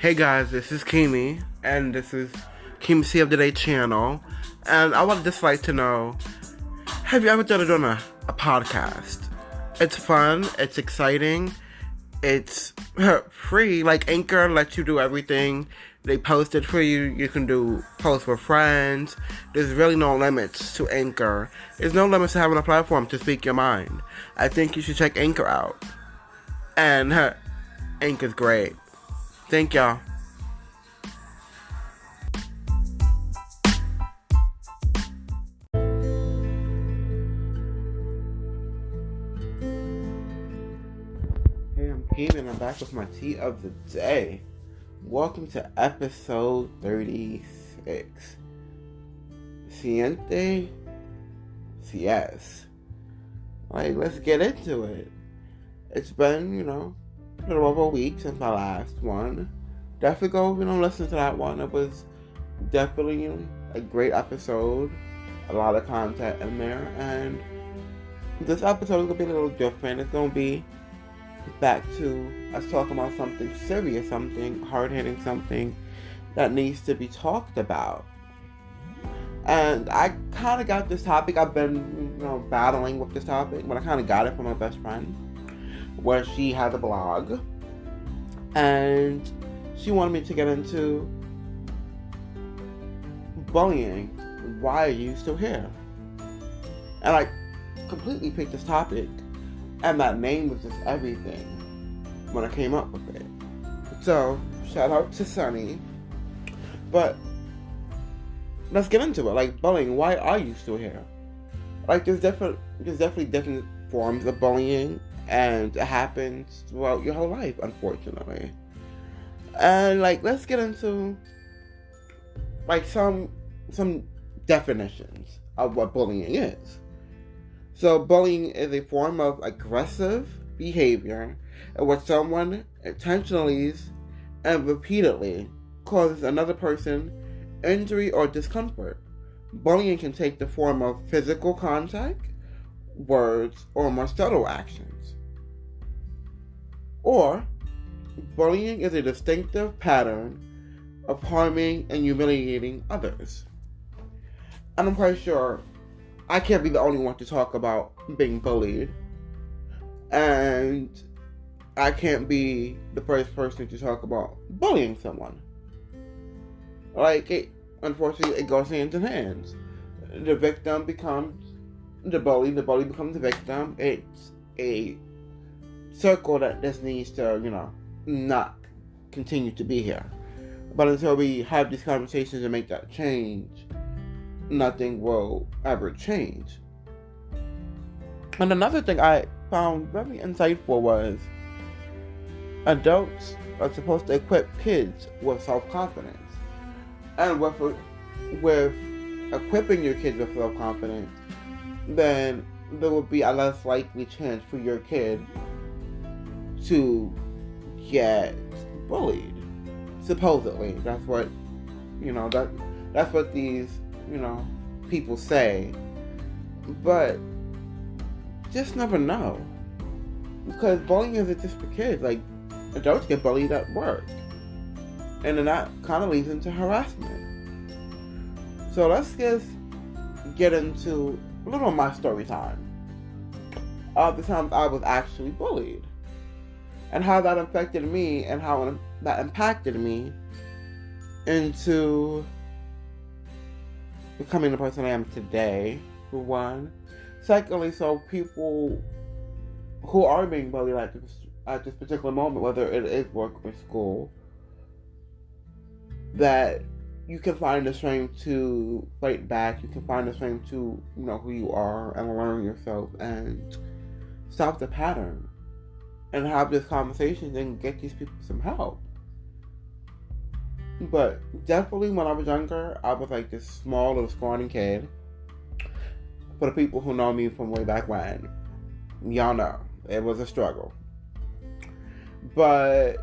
Hey guys, this is Kimi, and this is Kimi C of the Day channel, and I would just like to know, have you ever done a podcast? It's fun, it's exciting, it's free, like Anchor lets you do everything. They post it for you, you can do posts for friends. There's really no limits to Anchor. There's no limits to having a platform to speak your mind. I think you should check Anchor out. And Anchor's great. Thank y'all. Hey, I'm Keith and I'm back with my tea of the day. Welcome to episode 36. Siente CS. Like, let's get into it. It's been, a little over a week since my last one. Definitely go, listen to that one. It was definitely, a great episode. A lot of content in there. And this episode is going to be a little different. It's going to be back to us talking about something serious, something hard-hitting, something that needs to be talked about. And I kind of got this topic. I've been, battling with this topic, but I kind of got it from my best friend, where she has a blog, and she wanted me to get into bullying. Why are you still here? And I completely picked this topic, and that name was just everything when I came up with it. So, shout out to Sunny. But let's get into it. Like, bullying, why are you still here? Like, there's definitely different forms of bullying, and it happens throughout your whole life, unfortunately. And let's get into some definitions of what bullying is. So bullying is a form of aggressive behavior in which someone intentionally and repeatedly causes another person injury or discomfort. Bullying can take the form of physical contact, words, or more subtle actions. Or, bullying is a distinctive pattern of harming and humiliating others. And I'm quite sure I can't be the only one to talk about being bullied. And I can't be the first person to talk about bullying someone. Unfortunately, it goes hand in hand. The victim becomes the bully becomes the victim. It's a circle that just needs to, not continue to be here. But until we have these conversations and make that change, nothing will ever change. And another thing I found very insightful was adults are supposed to equip kids with self-confidence. And with equipping your kids with self-confidence, then there will be a less likely chance for your kid to get bullied. Supposedly. That's what, that's what these, people say. But just never know. Because bullying isn't just for kids. Adults get bullied at work. And then that kind of leads into harassment. So let's just get into a little of my story time. Of the times I was actually bullied. And how that affected me and how that impacted me into becoming the person I am today, for one. Secondly, so people who are being bullied at this particular moment, whether it is work or school, that you can find the strength to fight back. You can find the strength to know who you are and learn yourself and stop the pattern and have this conversation and get these people some help. But definitely when I was younger, I was this small little scrawny kid. For the people who know me from way back when, y'all know it was a struggle. But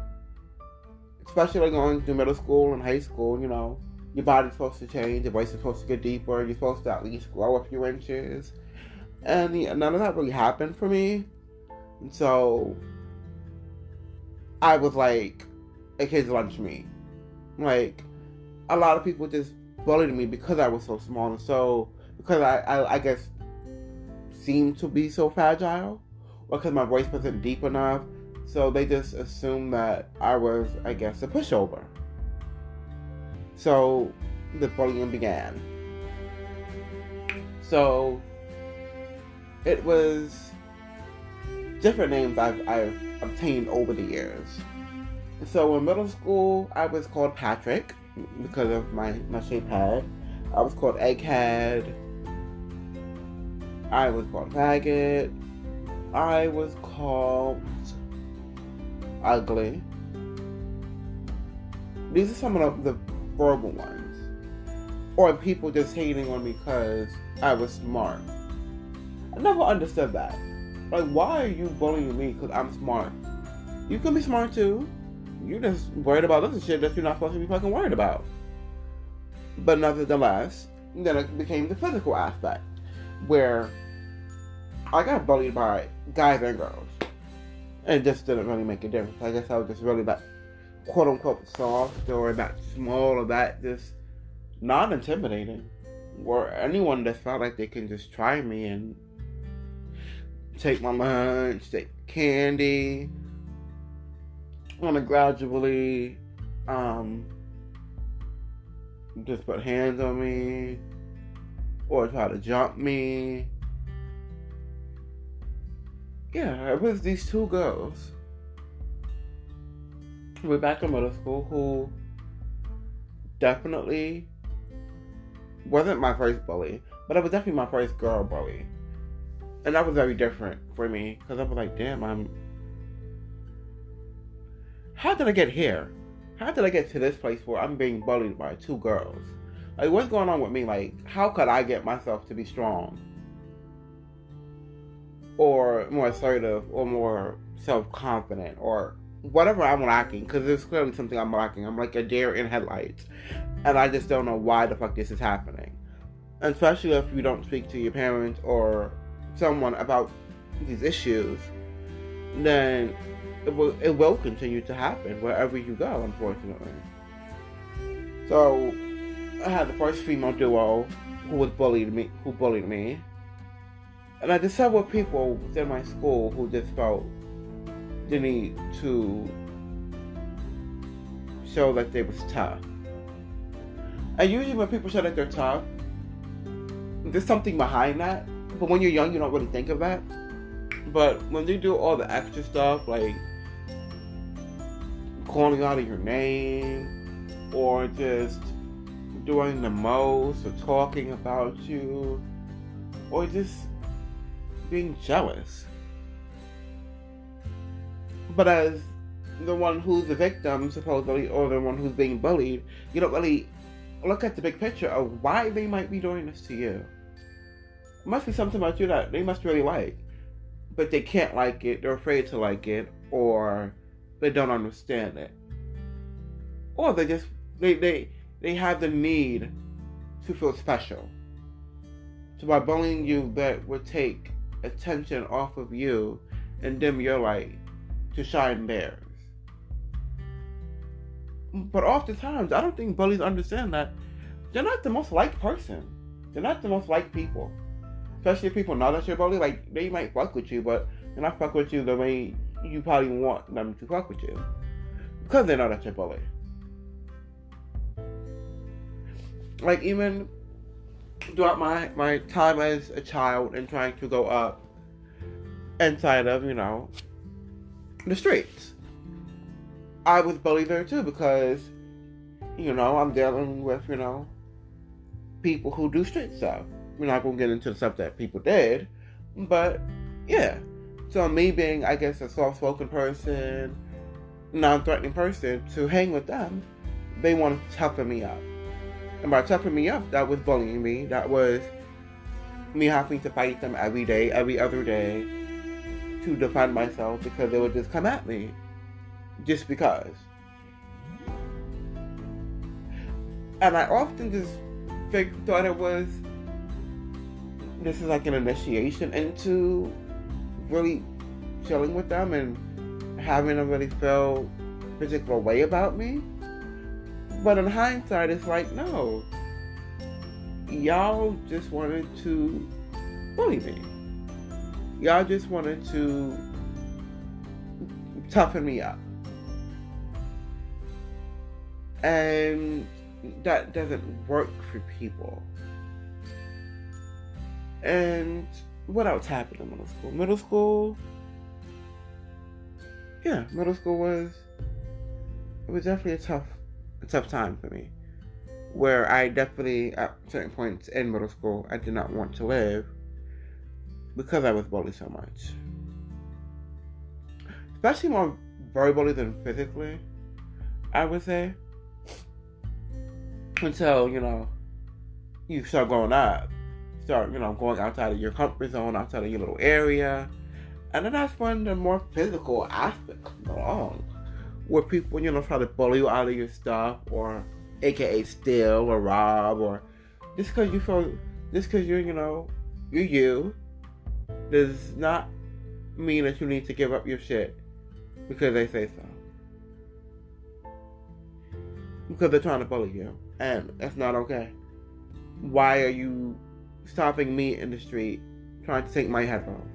especially going through middle school and high school, your body's supposed to change, your voice is supposed to get deeper, you're supposed to at least grow a few inches. And none of that really happened for me. And so I was a kid's lunch meat. Like, a lot of people just bullied me because I was so small and so, because I guess seemed to be so fragile, or because my voice wasn't deep enough. So they just assumed that I was, I guess, a pushover. So the bullying began. So it was different names I've obtained over the years. So in middle school, I was called Patrick because of my shaped head. I was called Egghead. I was called Faggot. I was called Ugly. These are some of the verbal ones. Or people just hating on me because I was smart. I never understood that. Like, why are you bullying me because I'm smart? You can be smart too. You're just worried about other shit that you're not supposed to be fucking worried about. But nevertheless, then it became the physical aspect, where I got bullied by guys and girls. And it just didn't really make a difference. I guess I was just really that quote unquote soft or that small or that just not intimidating. Or anyone that felt like they can just try me and take my lunch, take candy, want to gradually just put hands on me or try to jump me. Yeah, it was these two girls who were back in middle school who definitely wasn't my first bully, but it was definitely my first girl bully. And that was very different for me because I was like, damn, how did I get here? How did I get to this place where I'm being bullied by two girls? Like, what's going on with me? Like, how could I get myself to be strong? Or more assertive, or more self-confident, or whatever I'm lacking, because there's clearly something I'm lacking. I'm like a deer in headlights, and I just don't know why the fuck this is happening. And especially if you don't speak to your parents or someone about these issues, then it will continue to happen wherever you go, unfortunately. So I had the first female duo who bullied me. And I just had with people within my school who just felt the need to show that they was tough. And usually when people show that they're tough, there's something behind that. But when you're young, you don't really think of that. But when they do all the extra stuff, like calling out of your name, or just doing the most, or talking about you, or just being jealous. But as the one who's the victim, supposedly, or the one who's being bullied, you don't really look at the big picture of why they might be doing this to you. It must be something about you that they must really like, but they can't like it, they're afraid to like it, or they don't understand it. Or they just, they have the need to feel special. So by bullying you, that would take attention off of you and dim your light to shine theirs. But oftentimes, I don't think bullies understand that they're not the most liked person. They're not the most liked people. Especially if people know that you're a bully, like, they might fuck with you, but they're not fuck with you the way you probably want them to fuck with you. Because they know that you're a bully. Like, even throughout my time as a child and trying to go up inside of, the streets, I was bullied there too because, I'm dealing with, people who do street stuff. We're not going to get into the stuff that people did, but yeah. So me being, I guess, a soft-spoken person, non-threatening person, to hang with them, they wanted to toughen me up. And by toughing me up, that was bullying me. That was me having to fight them every day, every other day, to defend myself because they would just come at me. Just because. And I often just thought it was, this is like an initiation into really chilling with them and having them really feel particular way about me. But in hindsight, it's like, no, y'all just wanted to bully me. Y'all just wanted to toughen me up. And that doesn't work for people. And what else happened in middle school? Middle school was definitely a tough time for me. Where I definitely, at certain points in middle school, I did not want to live because I was bullied so much. Especially more verbally than physically, I would say. Until, you start growing up. Start, going outside of your comfort zone, outside of your little area. And then that's when the more physical aspects come along. Where people, try to bully you out of your stuff, or AKA steal or rob, or just because you're, you're you, does not mean that you need to give up your shit because they say so. Because they're trying to bully you. And that's not okay. Why are you stopping me in the street trying to take my headphones?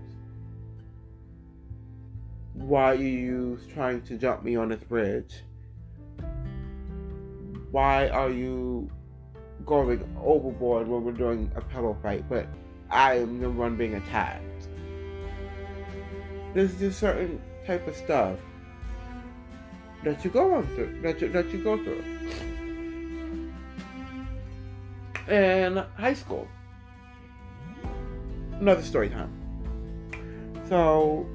Why are you trying to jump me on this bridge? Why are you going overboard when we're doing a pillow fight, but I am the one being attacked? There's just certain type of stuff that you go on through, that you go through. In high school, another story time. So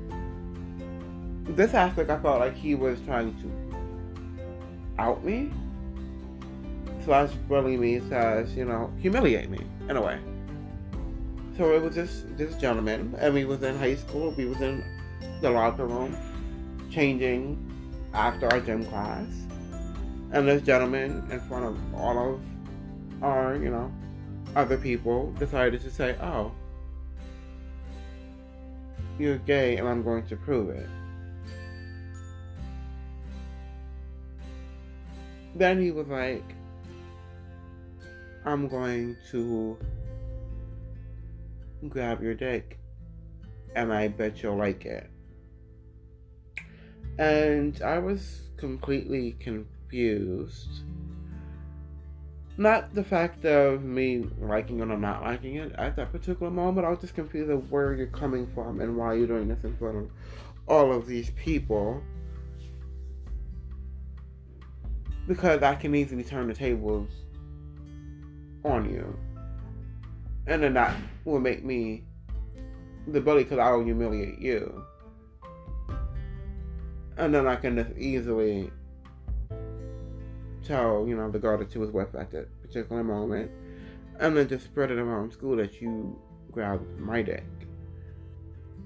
this aspect, I felt like he was trying to out me, / bully me, / humiliate me in a way. So it was this gentleman, and we was in high school. We was in the locker room, changing after our gym class, and this gentleman, in front of all of our, other people, decided to say, "Oh, you're gay, and I'm going to prove it." Then he was like, "I'm going to grab your dick, and I bet you'll like it." And I was completely confused. Not the fact of me liking it or not liking it. At that particular moment, I was just confused of where you're coming from and why you're doing this in front of all of these people. Because I can easily turn the tables on you. And then that will make me the bully because I will humiliate you. And then I can just easily tell, the girl that you was with at that particular moment. And then just spread it around school that you grabbed my dick.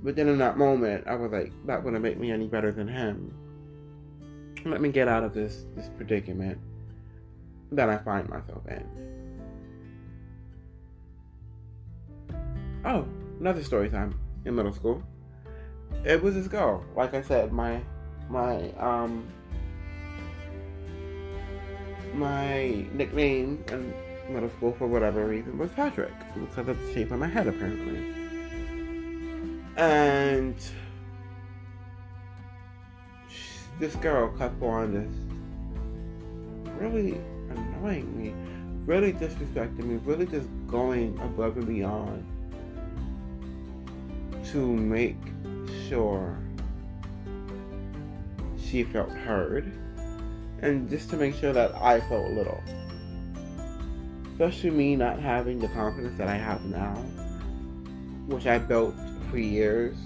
But then in that moment, I was like, that wouldn't make me any better than him. Let me get out of this predicament that I find myself in. Oh, another story time in middle school. It was this girl. Like I said, my nickname in middle school for whatever reason was Patrick, because of the shape of my head apparently. And this girl kept on just really annoying me, really disrespecting me, really just going above and beyond to make sure she felt heard, and just to make sure that I felt little. Especially me not having the confidence that I have now, which I built for years.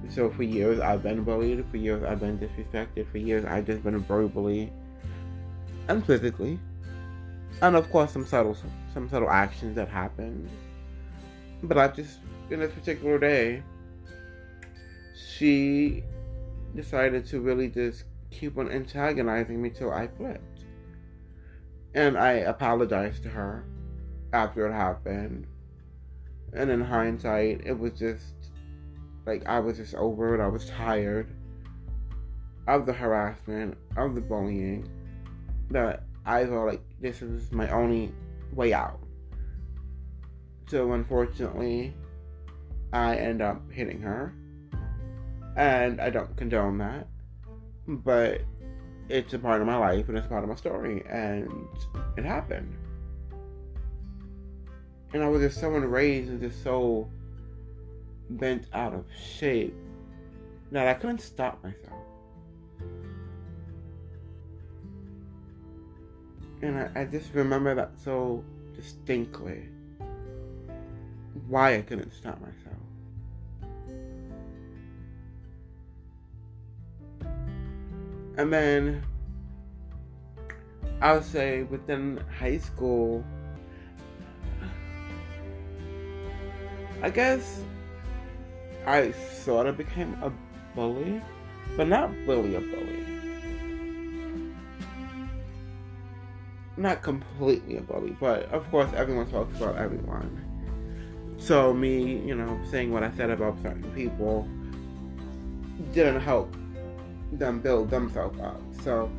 So for years I've been bullied, for years I've been disrespected, for years I've just been verbally and physically. And of course some subtle actions that happened. But I just, in this particular day, she decided to really just keep on antagonizing me till I flipped. And I apologized to her after it happened. And in hindsight, it was just, like, I was just over it. I was tired. of the harassment, of the bullying, that I felt like this is my only way out. So unfortunately, I end up hitting her, and I don't condone that, but it's a part of my life and it's a part of my story, and it happened. And I was just so enraged and just so bent out of shape that I couldn't stop myself. And I just remember that so distinctly. Why I couldn't stop myself. And then I would say within high school, I guess I sort of became a bully, but not bully a bully. Not completely a bully, but of course everyone talks about everyone. So me, saying what I said about certain people didn't help them build themselves up. So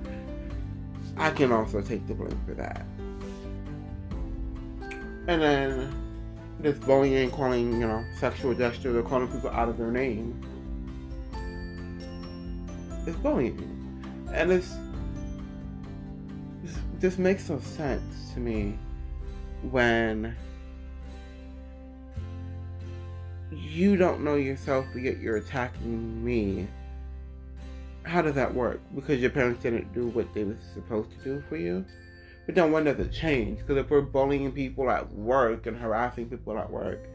I can also take the blame for that. And then this bullying, calling, sexual gestures or calling people out of their name is bullying. And this makes no sense to me when you don't know yourself, but yet you're attacking me. How does that work? Because your parents didn't do what they were supposed to do for you? But then when does it change? Because if we're bullying people at work and harassing people at work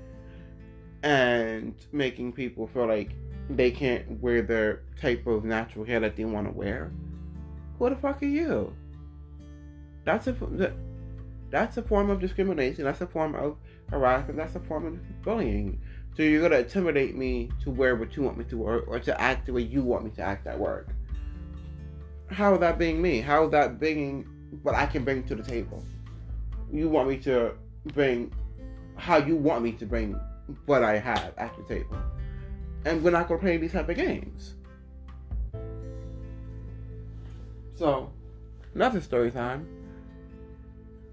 and making people feel like they can't wear their type of natural hair that they want to wear, who the fuck are you? That's a form of discrimination. That's a form of harassment. That's a form of bullying. So you're going to intimidate me to wear what you want me to wear or to act the way you want me to act at work. How is that being me? How is that being what I can bring to the table? You want me to bring how you want me to bring what I have at the table. And we're not going to play these type of games. So, another story time.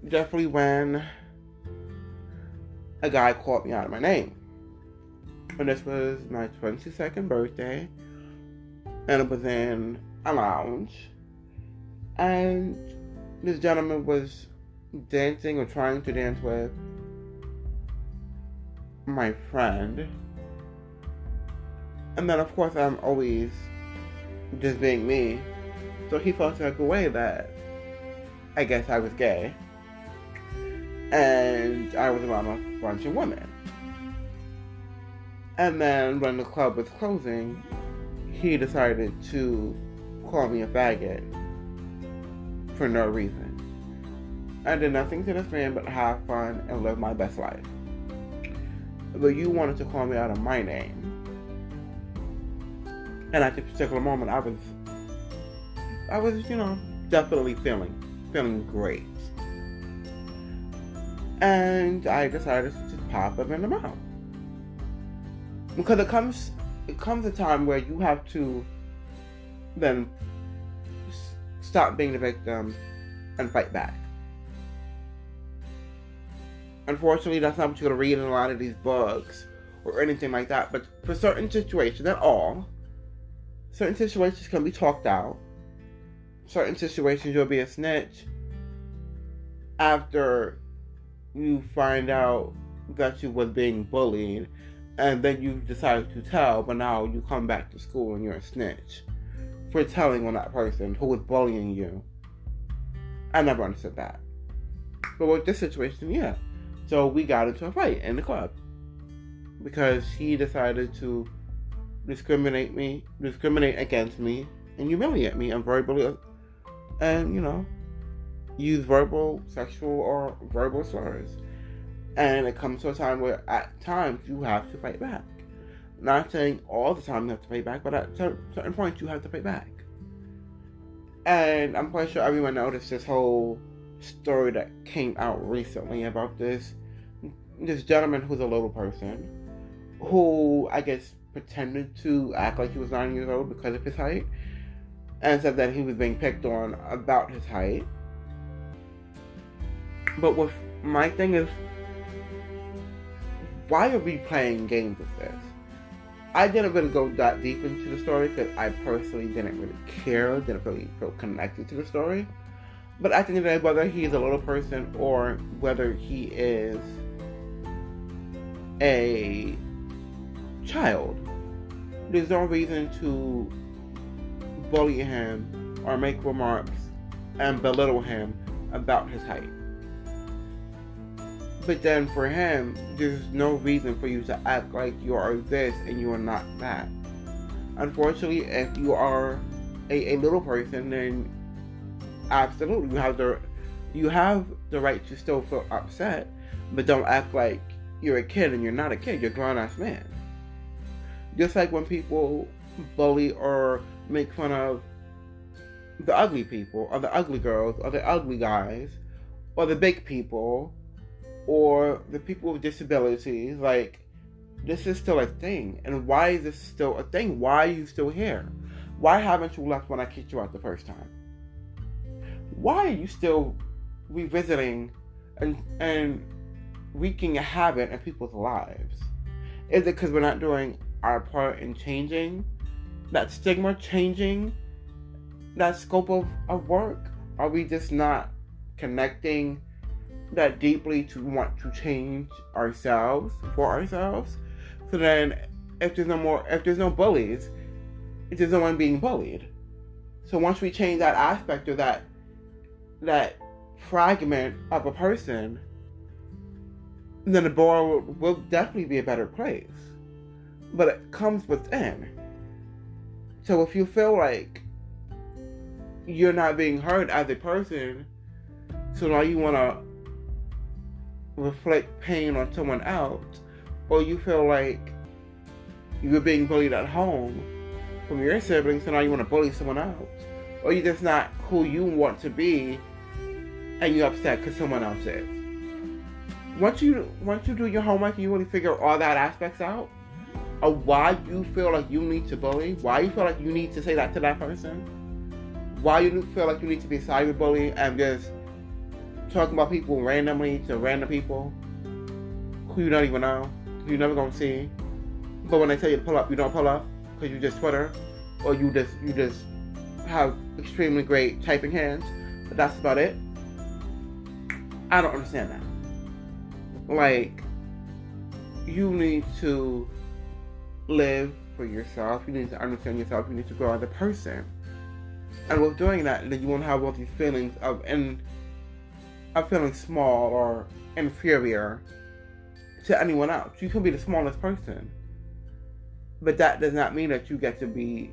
Definitely when a guy called me out of my name. And this was my 22nd birthday. And it was in a lounge. And this gentleman was dancing or trying to dance with my friend. And then, of course, I'm always just being me. So he felt like a way that I guess I was gay. And I was around a bunch of women. And then when the club was closing, he decided to call me a faggot for no reason. I did nothing to this man but have fun and live my best life. But you wanted to call me out of my name. And at this particular moment, I was, definitely feeling great. And I decided to just pop him in the mouth. Because it comes a time where you have to then stop being the victim and fight back. Unfortunately, that's not what you're going to read in a lot of these books or anything like that. But for certain situations, not all, certain situations can be talked out. Certain situations you'll be a snitch after you find out that you was being bullied, and then you decided to tell, but now you come back to school and you're a snitch for telling on that person who was bullying you. I never understood that. But with this situation, yeah. So we got into a fight in the club because he decided to discriminate against me and humiliate me and verbally, and use verbal, sexual, or verbal slurs. And it comes to a time where at times you have to fight back. Not saying all the time you have to fight back, but at certain points you have to fight back. And I'm quite sure everyone noticed this whole story that came out recently about this gentleman who's a little person who, I guess, pretended to act like he was 9 years old because of his height. and said that he was being picked on about his height. But with my thing is, why are we playing games with this? I didn't really go that deep into the story because I personally didn't really care, didn't really feel connected to the story. But at the end of the day, whether he's a little person or whether he is a child, there's no reason to bully him or make remarks and belittle him about his height. But then for him, there's no reason for you to act like you are this and you are not that. Unfortunately, if you are a little person, then absolutely you have the right to still feel upset, but don't act like you're a kid and you're not a kid. You're a grown-ass man. Just like when people bully or make fun of the ugly people, or the ugly girls, or the ugly guys, or the big people, or the people with disabilities, like, this is still a thing. And why is this still a thing? Why are you still here? Why haven't you left when I kicked you out the first time? Why are you still revisiting and wreaking havoc in people's lives? Is it because we're not doing our part in changing that stigma, changing that scope of work? Are we just not connecting that deeply to want to change ourselves for ourselves? So then if there's no bullies, there's no one being bullied. So once we change that aspect of that fragment of a person, then the world will definitely be a better place. But it comes within. So if you feel like you're not being heard as a person, so now you want to reflect pain on someone else, or you feel like you're being bullied at home from your siblings, so now you want to bully someone else, or you're just not who you want to be, and you're upset because someone else is. Once you do your homework and you really figure all that aspects out of why you feel like you need to bully, why you feel like you need to say that to that person, why you feel like you need to be cyberbullying and just talking about people randomly to random people who you don't even know, who you're never gonna see, but when they tell you to pull up, you don't pull up because you just Twitter, or you just have extremely great typing hands, but that's about it. I don't understand that. Like, you need to live for yourself. You need to understand yourself. You need to grow as a person. And with doing that, then you won't have all these feelings of feeling small or inferior to anyone else. You can be the smallest person, but that does not mean that you get to be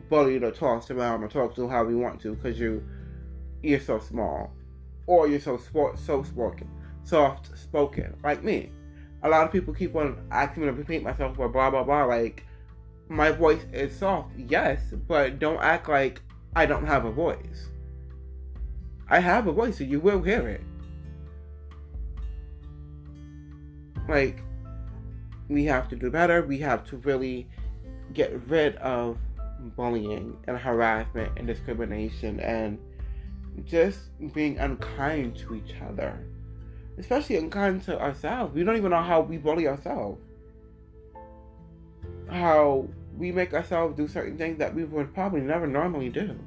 bullied or tossed around or talked to however you want to because you're so small, or you're soft spoken like me. A lot of people keep on asking me to repeat myself or blah blah blah. Like, my voice is soft, yes, but don't act like I don't have a voice. I have a voice, so you will hear it. Like, we have to do better. We have to really get rid of bullying and harassment and discrimination and just being unkind to each other. Especially unkind to ourselves. We don't even know how we bully ourselves. How we make ourselves do certain things that we would probably never normally do.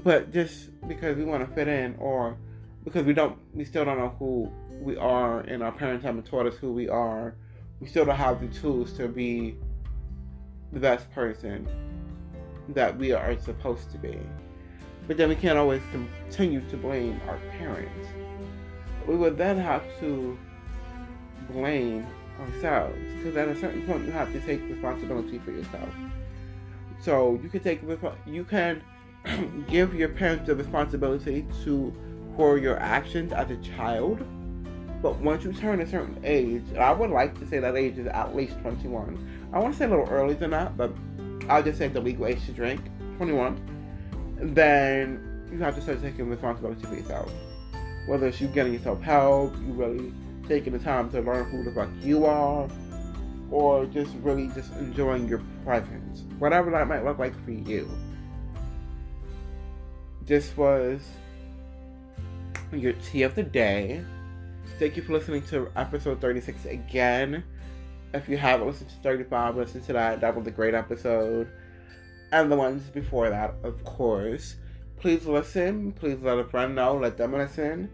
But just because we want to fit in, or because we still don't know who we are, and our parents haven't taught us who we are, we still don't have the tools to be the best person that we are supposed to be. But then we can't always continue to blame our parents. We would then have to blame ourselves, because at a certain point you have to take responsibility for yourself. So you can give your parents the responsibility for your actions as a child, but once you turn a certain age, and I would like to say that age is at least 21. I want to say a little earlier than that, but I'll just say the legal age to drink, 21. Then you have to start taking responsibility for yourself. Whether it's you getting yourself help, you really taking the time to learn who the fuck you are, or just really just enjoying your presence. Whatever that might look like for you. this was your tea of the day. Thank you for listening to episode 36 again. If you haven't listened to 35, listen to that. That was a great episode. And the ones before that, of course. Please listen. Please let a friend know. Let them listen.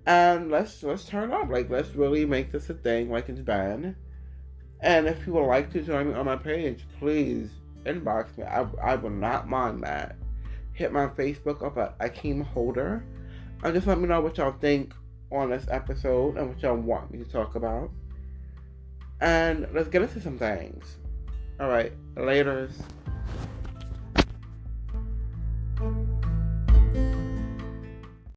And let's turn up. Like, let's really make this a thing like it's been. And if you would like to join me on my page, please inbox me. I will not mind that. Hit my Facebook up at Akeem Holder. And just let me know what y'all think on this episode and what y'all want me to talk about. And let's get into some things. Alright, laters.